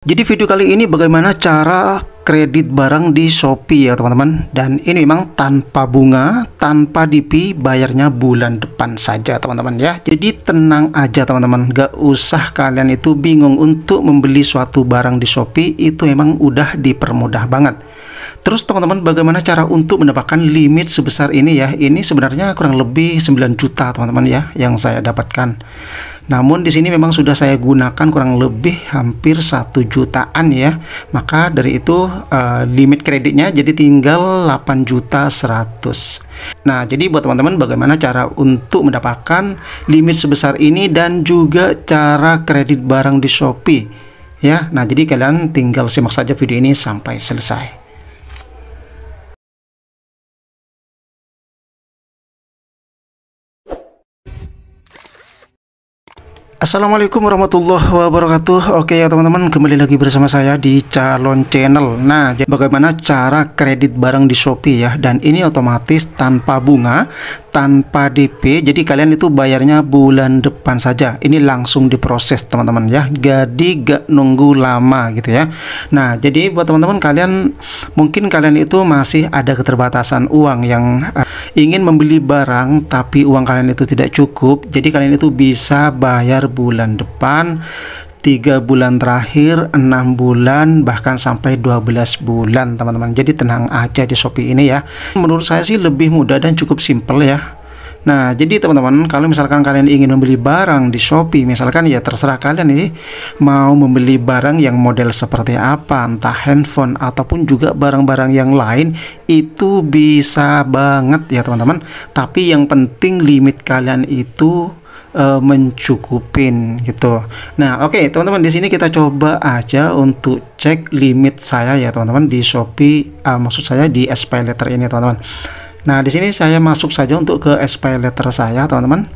Jadi video kali ini bagaimana cara kredit barang di Shopee ya teman-teman. Dan ini memang tanpa bunga, tanpa DP, bayarnya bulan depan saja teman-teman ya. Jadi tenang aja teman-teman, gak usah kalian itu bingung untuk membeli suatu barang di Shopee. Itu memang udah dipermudah banget. Terus teman-teman, bagaimana cara untuk mendapatkan limit sebesar ini ya? Ini sebenarnya kurang lebih 9 juta teman-teman ya yang saya dapatkan. Namun di sini memang sudah saya gunakan kurang lebih hampir 1 jutaan ya. Maka dari itu limit kreditnya jadi tinggal 8.100.000. Nah, jadi buat teman-teman, bagaimana cara untuk mendapatkan limit sebesar ini dan juga cara kredit barang di Shopee ya. Nah, jadi kalian tinggal simak saja video ini sampai selesai. Assalamualaikum warahmatullahi wabarakatuh. Oke ya teman-teman, kembali lagi bersama saya di Calon Channel. Nah, bagaimana cara kredit barang di Shopee ya? Dan ini otomatis tanpa bunga, tanpa DP. Jadi kalian itu bayarnya bulan depan saja. Ini langsung diproses teman-teman ya. Jadi gak nunggu lama gitu ya. Nah, jadi buat teman-teman kalian, mungkin kalian itu masih ada keterbatasan uang yang ingin membeli barang tapi uang kalian itu tidak cukup. Jadi kalian itu bisa bayar bulan depan, 3 bulan terakhir, 6 bulan, bahkan sampai 12 bulan teman-teman. Jadi tenang aja di Shopee ini ya. Menurut saya sih lebih mudah dan cukup simple ya. Nah, jadi teman-teman, kalau misalkan kalian ingin membeli barang di Shopee, misalkan ya terserah kalian nih mau membeli barang yang model seperti apa, entah handphone ataupun juga barang-barang yang lain, itu bisa banget ya teman-teman. Tapi yang penting limit kalian itu mencukupin gitu. Nah, oke teman-teman, di sini kita coba aja untuk cek limit saya ya teman-teman di Shopee, maksud saya di SPayLater ini teman-teman. Nah, di sini saya masuk saja untuk ke SPayLater saya teman-teman.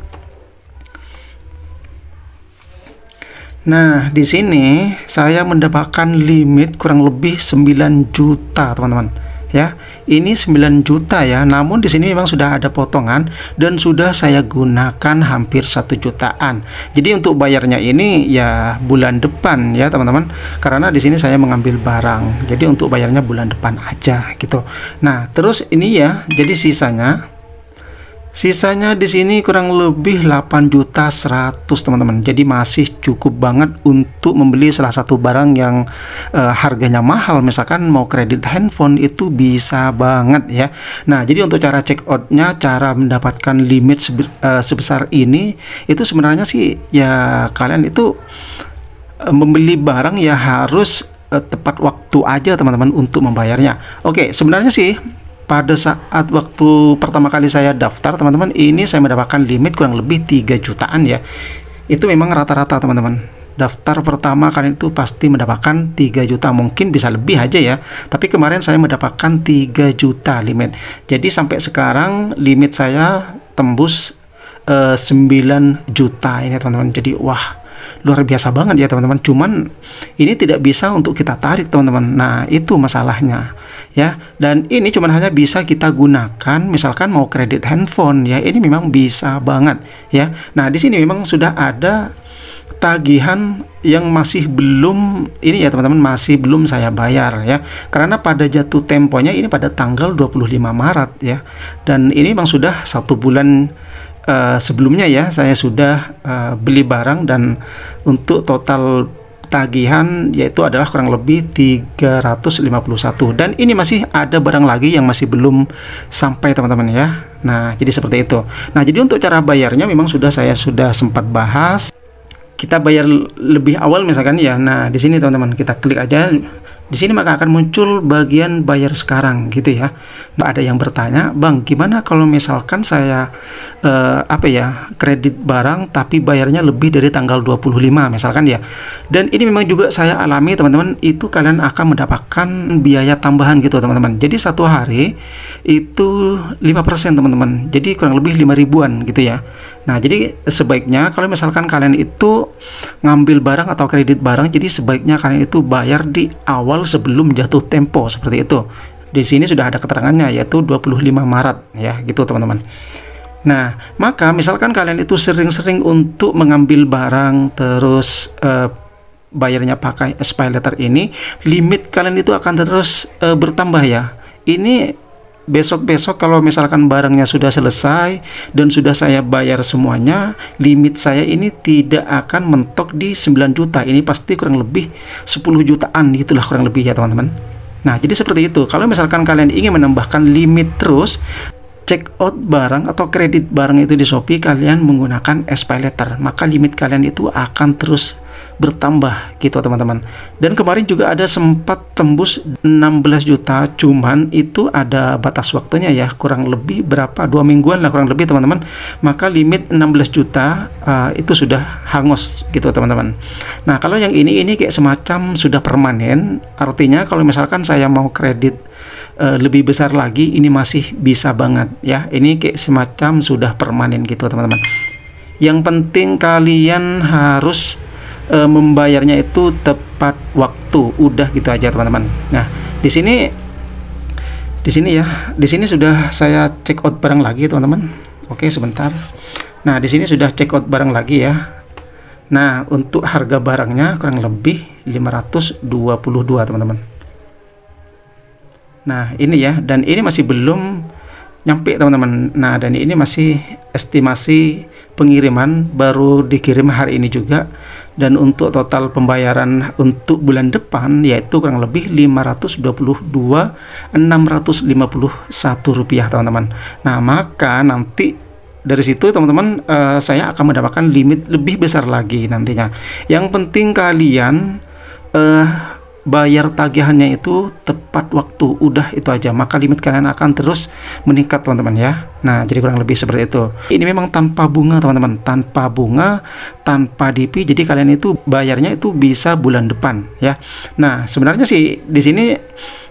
Nah, di sini saya mendapatkan limit kurang lebih 9 juta teman-teman ya. Ini 9 juta ya, namun di sini memang sudah ada potongan dan sudah saya gunakan hampir 1 jutaan. Jadi untuk bayarnya ini ya bulan depan ya teman-teman, karena di sini saya mengambil barang. Jadi untuk bayarnya bulan depan aja gitu. Nah, terus ini ya, jadi sisanya di sini kurang lebih 8.100.000 teman-teman. Jadi masih cukup banget untuk membeli salah satu barang yang harganya mahal. Misalkan mau kredit handphone itu bisa banget ya. Nah, jadi untuk cara check outnya, cara mendapatkan limit sebesar ini, itu sebenarnya sih ya kalian itu membeli barang ya harus tepat waktu aja teman-teman untuk membayarnya. Oke, sebenarnya sih pada saat waktu pertama kali saya daftar teman-teman, ini saya mendapatkan limit kurang lebih 3 jutaan ya. Itu memang rata-rata teman-teman. Daftar pertama kalian itu pasti mendapatkan 3 juta, mungkin bisa lebih aja ya. Tapi kemarin saya mendapatkan 3 juta limit. Jadi sampai sekarang limit saya tembus 9 juta ini teman-teman. Jadi wah, luar biasa banget ya teman-teman. Cuman ini tidak bisa untuk kita tarik teman-teman. Nah, itu masalahnya ya. Dan ini cuman hanya bisa kita gunakan misalkan mau kredit handphone ya. Ini memang bisa banget ya. Nah, di sini memang sudah ada tagihan yang masih belum ini ya teman-teman, masih belum saya bayar ya. Karena pada jatuh temponya ini pada tanggal 25 Maret ya. Dan ini memang sudah 1 bulan sebelumnya ya saya sudah beli barang, dan untuk total tagihan yaitu adalah kurang lebih 351, dan ini masih ada barang lagi yang masih belum sampai teman-teman ya. Nah, jadi seperti itu. Nah, jadi untuk cara bayarnya memang saya sudah sempat bahas. Kita bayar lebih awal misalkan ya. Nah, di sini teman-teman kita klik aja. Di sini maka akan muncul bagian bayar sekarang gitu ya. Nah, ada yang bertanya, "Bang, gimana kalau misalkan saya kredit barang tapi bayarnya lebih dari tanggal 25 misalkan ya." Dan ini memang juga saya alami teman-teman, itu kalian akan mendapatkan biaya tambahan gitu teman-teman. Jadi satu hari itu 5% teman-teman. Jadi kurang lebih 5 ribuan gitu ya. Nah, jadi sebaiknya kalau misalkan kalian itu ngambil barang atau kredit barang, jadi sebaiknya kalian itu bayar di awal sebelum jatuh tempo seperti itu. Di sini sudah ada keterangannya yaitu 25 Maret ya, gitu teman-teman. Nah, maka misalkan kalian itu sering-sering untuk mengambil barang terus bayarnya pakai SPayLater ini, limit kalian itu akan terus bertambah ya. Ini besok-besok kalau misalkan barangnya sudah selesai dan sudah saya bayar semuanya, limit saya ini tidak akan mentok di 9 juta. Ini pasti kurang lebih 10 jutaan gitulah kurang lebih ya teman-teman. Nah, jadi seperti itu. Kalau misalkan kalian ingin menambahkan limit terus, check out barang atau kredit barang itu di Shopee, kalian menggunakan SPayLater, maka limit kalian itu akan terus bertambah gitu teman-teman. Dan kemarin juga ada sempat tembus 16 juta, cuman itu ada batas waktunya ya, kurang lebih berapa, 2 mingguan lah kurang lebih teman-teman. Maka limit 16 juta itu sudah hangus gitu teman-teman. Nah, kalau yang ini kayak semacam sudah permanen, artinya kalau misalkan saya mau kredit lebih besar lagi, ini masih bisa banget ya. Ini kayak semacam sudah permanen gitu teman-teman. Yang penting kalian harus membayarnya itu tepat waktu, udah gitu aja teman-teman. Nah, di sini ya, di sini sudah saya check out barang lagi teman-teman. Oke, sebentar. Nah, di sini sudah check out barang lagi ya. Nah, untuk harga barangnya kurang lebih 522 teman-teman. Nah, ini ya, dan ini masih belum nyampe teman-teman. Nah, dan ini masih estimasi pengiriman, baru dikirim hari ini juga. Dan untuk total pembayaran untuk bulan depan yaitu kurang lebih 522.651 rupiah teman-teman. Nah, maka nanti dari situ teman-teman saya akan mendapatkan limit lebih besar lagi nantinya. Yang penting kalian bayar tagihannya itu tepat waktu, udah itu aja, maka limit kalian akan terus meningkat teman-teman ya. Nah, jadi kurang lebih seperti itu. Ini memang tanpa bunga teman-teman, tanpa bunga, tanpa DP, jadi kalian itu bayarnya itu bisa bulan depan ya. Nah, sebenarnya sih di sini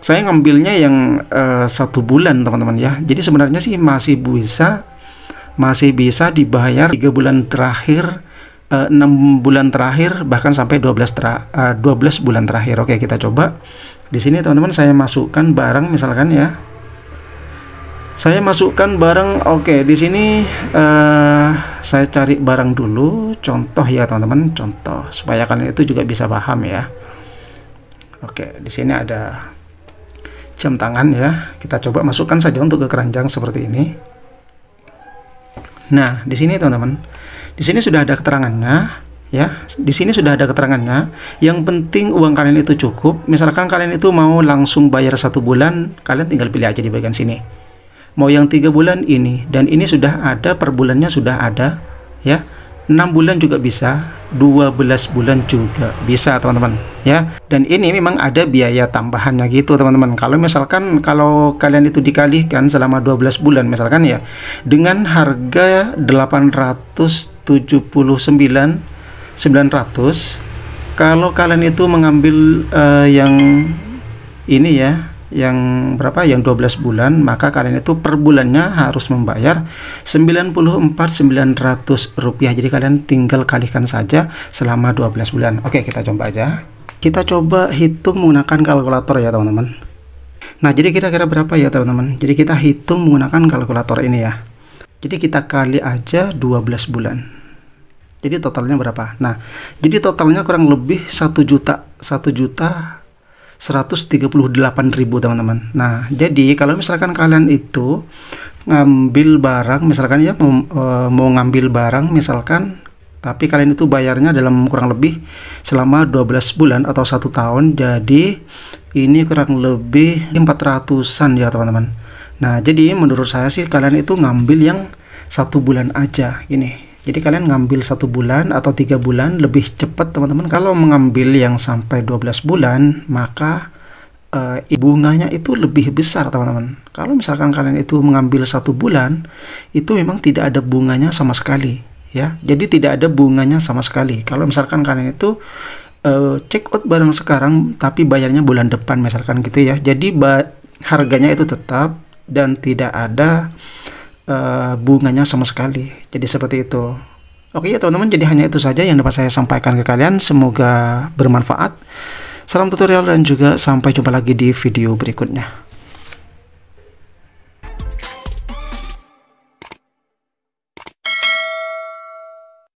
saya ngambilnya yang 1 bulan teman-teman ya. Jadi sebenarnya sih masih bisa dibayar 3 bulan terakhir, 6 bulan terakhir, bahkan sampai 12 bulan terakhir. Oke, kita coba. Di sini teman-teman saya masukkan barang misalkan ya. Saya masukkan barang. Oke, di sini saya cari barang dulu, contoh ya teman-teman, contoh supaya kalian itu juga bisa paham ya. Oke, di sini ada jam tangan ya. Kita coba masukkan saja untuk ke keranjang seperti ini. Nah, di sini teman-teman, di sini sudah ada keterangannya ya. Di sini sudah ada keterangannya. Yang penting uang kalian itu cukup. Misalkan kalian itu mau langsung bayar 1 bulan, kalian tinggal pilih aja di bagian sini. Mau yang 3 bulan ini, dan ini sudah ada per bulannya, sudah ada ya. 6 bulan juga bisa, 12 bulan juga bisa teman-teman ya. Dan ini memang ada biaya tambahannya gitu teman-teman. Kalau misalkan kalau kalian itu dikalikan selama 12 bulan misalkan ya, dengan harga 879.900, kalau kalian itu mengambil yang ini ya, yang berapa, yang 12 bulan, maka kalian itu per bulannya harus membayar 94.900 rupiah. Jadi kalian tinggal kalikan saja selama 12 bulan. Oke, kita coba aja. Kita coba hitung menggunakan kalkulator ya teman-teman. Nah, jadi kira-kira berapa ya teman-teman? Jadi kita hitung menggunakan kalkulator ini ya. Jadi kita kali aja 12 bulan. Jadi totalnya berapa? Nah, jadi totalnya kurang lebih 1.138.000 teman-teman. Nah, jadi kalau misalkan kalian itu ngambil barang misalkan ya, mau ngambil barang misalkan, tapi kalian itu bayarnya dalam kurang lebih selama 12 bulan atau 1 tahun, jadi ini kurang lebih 400-an ya teman-teman. Nah, jadi menurut saya sih kalian itu ngambil yang 1 bulan aja gini. Jadi kalian ngambil 1 bulan atau 3 bulan lebih cepat teman-teman. Kalau mengambil yang sampai 12 bulan, maka bunganya itu lebih besar teman-teman. Kalau misalkan kalian itu mengambil 1 bulan, itu memang tidak ada bunganya sama sekali ya. Jadi tidak ada bunganya sama sekali. Kalau misalkan kalian itu check out barang sekarang tapi bayarnya bulan depan misalkan gitu ya. Jadi harganya itu tetap dan tidak ada bunganya sama sekali. Jadi seperti itu. Oke ya teman-teman, jadi hanya itu saja yang dapat saya sampaikan ke kalian. Semoga bermanfaat. Salam tutorial dan juga sampai jumpa lagi di video berikutnya.